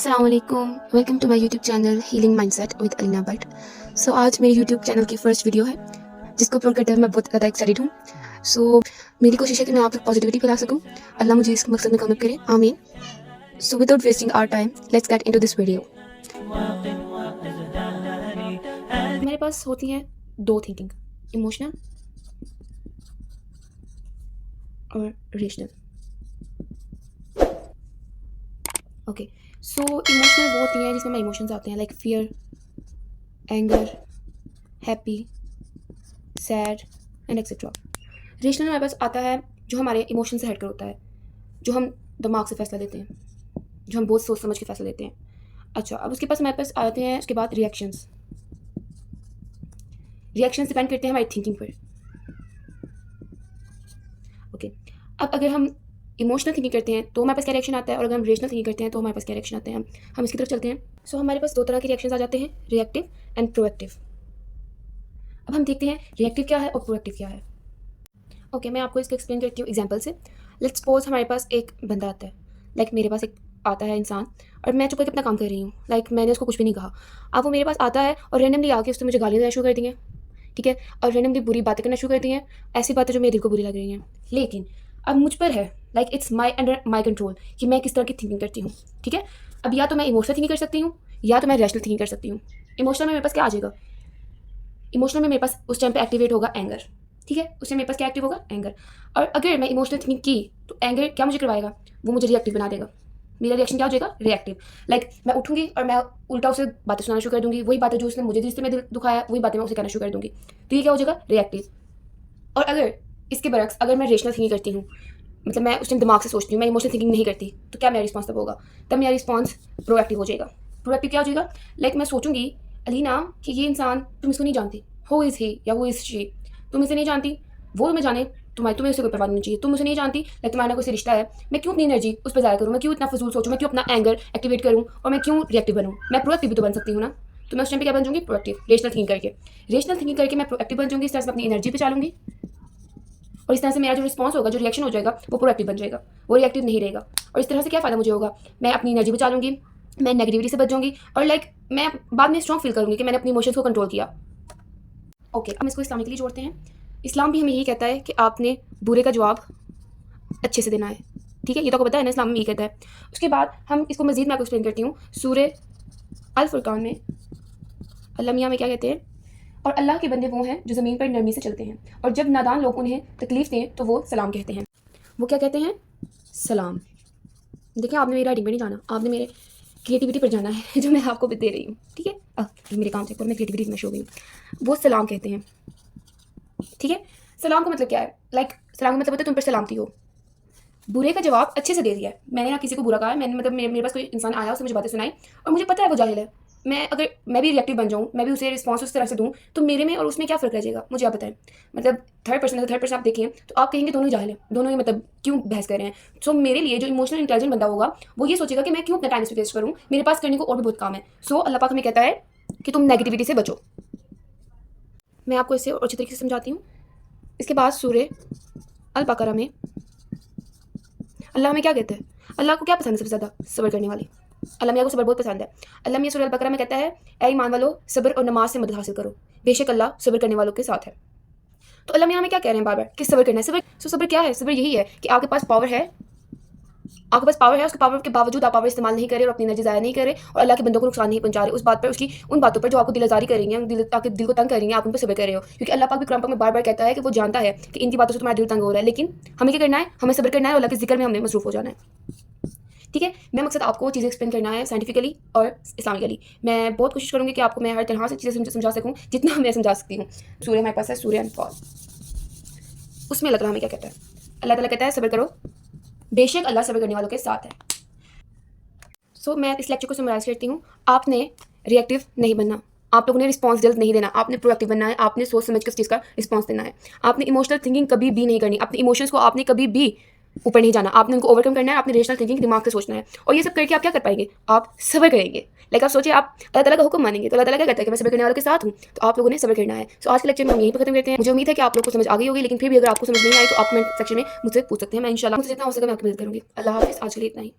अस्सलामुअलैकुम, welcome to my YouTube channel healing mindset with Alina Bhatt. So आज मेरे यूट्यूब चैनल की फर्स्ट वीडियो है जिसको अपलोड करते हुए मैं बहुत ज़्यादा एक्साइटेड हूँ। सो मेरी कोशिश है कि मैं आप तक पॉजिटिविटी फैला सकूँ। अल्लाह मुझे इस मकसद में कामयाब करे, आमीन। So without wasting our time, let's get into this video. मेरे पास होती हैं दो थिंकिंग, इमोशनल और रेशनल। ओके, सो इमोशनल वो होती हैं जिसमें इमोशंस आते हैं like fear, anger, happy, sad and etcetera. Rational हमारे पास आता है जो हमारे इमोशन से हटकर होता है, जो हम दिमाग से फैसला लेते हैं, जो हम बहुत सोच समझ के फैसला लेते हैं। अच्छा, अब उसके पास हमारे पास आते हैं उसके बाद रिएक्शंस। रिएक्शंस डिपेंड करते हैं हमारी थिंकिंग पर। ओके, अब अगर हम इमोशनल थिंकिंग करते हैं तो हमारे पास क्या रिएक्शन आता है, और अगर हम रेशनल थिंकिंग करते हैं तो हमारे पास क्या रिएक्शन आते हैं। हम इसकी तरफ चलते हैं। सो हमारे पास दो तरह के रिएक्शंस आ जाते हैं, रिएक्टिव एंड प्रोएक्टिव। अब हम देखते हैं रिएक्टिव क्या है और प्रोएक्टिव क्या है। ओके, मैं आपको इसको एक्सप्लेन करती हूँ एग्जांपल से। लेट्स सपोज हमारे पास एक बंदा आता है, लाइक मेरे पास एक आता है इंसान, और मैं चुप करके अपना काम कर रही हूँ, लाइक मैंने उसको कुछ भी नहीं कहा। अब वो मेरे पास आता है और रैंडमली आके उसने मुझे गालियाँ देना शुरू कर दी हैं, ठीक है, और रैंडमली बुरी बातें करना शुरू कर दी हैं, ऐसी बातें जो मेरे दिल को बुरी लग रही हैं। लेकिन अब मुझ पर है, like it's my under my control कि मैं किस तरह की थिंकिंग करती हूँ, ठीक है। अब या तो मैं इमोशनल थिंकिंग कर सकती हूँ या तो मैं रैशनल थिंकिंग कर सकती हूँ। इमोशनल में मेरे पास क्या आ जाएगा, इमोशनल में मेरे पास उस टाइम पे एक्टिवेट होगा एंगर, ठीक है, उस टाइम मेरे पास क्या एक्टिव होगा, एंगर। और अगर मैं इमोशनल थिंकिंग की तो एंगर क्या मुझे करवाएगा, वो मुझे रिएक्टिव बना देगा। मेरा रिएक्शन क्या हो जाएगा, रिएक्टिव। लाइक मैं उठूंगी और मैं उल्टा उसे बातें सुनाना शुरू कर दूंगी, वही बातें जो उसने मुझे जिससे मैं दिल दुखाया वही बातें मैं उसे कहना शुरू कर दूंगी। तो ये क्या हो जाएगा, रिएक्टिव। और अगर इसके बरक्स अगर मैं रेशनल थिंकिंग करती हूँ, मतलब मैं उस टाइम दिमाग से सोचती हूँ, मैं इमोशनल थिंकिंग नहीं करती, तो क्या मेरा रिस्पॉन्स तब होगा, तब मेरा रिस्पॉन्स प्रोएक्टिव हो जाएगा। प्रोएक्टिव क्या हो जाएगा, लाइक मैं सोचूंगी अलीना कि ये इंसान तुम इसको नहीं जानती, हु इज़ ही या हु इज़ शी, तुम इसे नहीं जानती, वो मैं जाने, तुम्हें उसे कोई परवाह नहीं चाहिए, तुम उसे नहीं जानती, लाइक तुम्हारा कोई रिश्ता है, मैं क्यों अपनी एनर्जी उस पर ज़ाया करूँ, मैं क्यों इतना फजूल सोचूँ, मैं क्यों अपना एंगर एक्टिवेट करूँ, और मैं क्यों रिएक्टिव बनूँ। मैं प्रोएक्टिव भी तो बन सकती हूँ ना। तो मैं उस टाइम पे क्या बन जाऊँगी, प्रोएक्टिव। रेशनल थिंकिंग करके, रेशनल थिंकिंग करके मैं प्रोएक्टिव बन जाऊँगी, इस तरह से अपनी एनर्जी बचा लूँगी, और इस तरह से मेरा जो रिस्पॉन्स होगा, जो रिएक्शन हो जाएगा, वो प्रोएक्टिव बन जाएगा, वो रिएक्टिव नहीं रहेगा। और इस तरह से क्या फ़ायदा मुझे होगा, मैं अपनी एनर्जी बचा लूँगी, मैं नेगेटिविटी से बच जाऊँगी, और लाइक मैं बाद में स्ट्रॉन्ग फील करूँगी कि मैंने अपनी इमोशंस को कंट्रोल किया। ओके, हम इसको इस्लामिकली जोड़ते हैं। इस्लाम भी हमें यही कहता है कि आपने बुरे का जवाब अच्छे से देना है, ठीक है, ये तो आपको पता है ना, इस्लाम में यही कहता है। उसके बाद हम इसको मज़ीद मैं आपको एक्सप्लेन करती हूँ। सूरह अल फुरकान में अल्लाह मियाँ में क्या कहते हैं, और अल्लाह के बंदे वो हैं जो ज़मीन पर नरमी से चलते हैं, और जब नादान लोग उन्हें तकलीफ़ दें तो वो सलाम कहते हैं। वो क्या कहते हैं, सलाम। देखिए, आपने मेरी राइटिंग पर नहीं जाना, आपने मेरे क्रिएटिविटी पर जाना है जो मैं आपको दे रही हूँ, ठीक है। मेरे काम से मैं क्रिएटिविटी में शो गई हूँ। वो सलाम कहते हैं, ठीक है। सलाम का मतलब क्या है, लाइक सलाम का मतलब होता है तुम पर सलामती हो। बुरे का जवाब अच्छे से दे दिया है, मैंने ना किसी को बुरा कहा है, मैंने मतलब मेरे पास कोई इंसान आया, उसने मुझे बातें सुनाई, और मुझे पता है वो जाहिल है। मैं भी रिएक्टिव बन जाऊँ, मैं भी उसे रिस्पॉन्स उस तरह से दूँ, तो मेरे में और उसमें क्या फ़र्क रह जाएगा, मुझे आप बताएं। मतलब थर्ड पर्सन आप देखें तो आप कहेंगे दोनों ही जाहिल हैं, दोनों ही मतलब क्यों बहस कर रहे हैं। सो मेरे लिए जो इमोशनल इंटेलिजेंट बंदा होगा वो ये सोचेगा कि मैं क्यों अपना टाइम वेस्ट करूँ, मेरे पास करने को और भी बहुत काम है। सो अल्लाह पाक हमें कहता है कि तुम नेगेटिविटी से बचो। मैं आपको इसे और अच्छी तरीके से समझाती हूँ। इसके बाद सूरह अल बकरा में अल्लाह हमें क्या कहते हैं, अल्लाह को क्या पसंद है सबसे ज़्यादा, सब्र करने वाली। अल्लाह मियाँ को सब्र बहुत पसंद है। अल्लाह मियाँ सूरह अल बकरा में कहता है, ऐ ईमान वालो सब्र और नमाज से मदद हासिल करो, बेशक अल्लाह सब्र करने वालों के साथ है। तो अल्लाह मियाँ हमें क्या कह रहे हैं बार बार कि सब्र करना है। सब्र क्या है, सब्र यही है कि आपके पास पावर है, उसके पावर के बावजूद आप पावर इस्तेमाल नहीं करें और अपनी एनर्जी ज़ाया नहीं करें, और अल्लाह के बंदों को नुकसान नहीं पहुंचा रहे, उस बात पर, उसकी उन बातों पर जो आपको दिल आज़ारी कर रही हैं, आपके दिल को तंग कर रही हैं, आप उन पर सब्र कर रहे हो। क्योंकि अल्लाह पाक भी कुरान पाक में बार बार कहता है कि वो जानता है कि इनकी बातों से तुम्हारा दिल तंग हो रहा है, लेकिन हमें क्या करना है, हमें सब्र करना है, और अल्लाह के जिक्र में हमने मसरूफ़ हो जाना है, ठीक है। मैं मकसद आपको चीज़ें एक्सप्लेन करना है साइंटिफिकली और इस्लामिकली। मैं बहुत कोशिश करूँगी कि आपको मैं हर तरह से चीज़ें समझा सकूँ जितना मैं समझा सकती हूँ। सूर्य हमारे पास है, सूर्य अनफॉल, उसमें अल्लाह हमें क्या कहता है, अल्लाह ताला कहता है सब्र करो, बेशक अल्लाह सब्र करने वालों के साथ है। सो मैं इस लेक्चर को समराइज करती हूँ। आपने रिएक्टिव नहीं बनना, आप लोगों ने रिस्पॉन्स जल्द नहीं देना, आपने प्रोएक्टिव बनना है, आपने सोच समझ कर उस चीज़ का रिस्पॉन्स देना है। आपने इमोशनल थिंकिंग कभी भी नहीं करनी, अपने इमोशंस को आपने कभी भी ऊपर नहीं जाना, आपने उनको ओवरकम करना है, आपने रेशनल थिंकिंग दिमाग से सोचना है, और ये सब करके आप क्या कर पाएंगे, आप सब्र करेंगे। लाइक आप सोचिए, आप अल्लाह ताला का हुक्म मानेंगे तो अल्लाह ताला क्या कहता है कि मैं सब्र करने वालों के साथ हूँ, तो आप लोगों ने सब्र करना है। सो आज के लेक्चर में हम यहीं पर खत्म करते हैं। मुझे उम्मीद है कि आप लोग को समझ आ गई होगी, लेकिन फिर भी अगर आपको समझ नहीं आई तो आप कमेंट सेक्शन में मुझसे पूछ सकते हैं। मैं इंशाल्लाह मुझे जितना हो सके मैं आपकी मदद करूँगी। अल्लाह हाफिज़, आज के लिए इतना ही।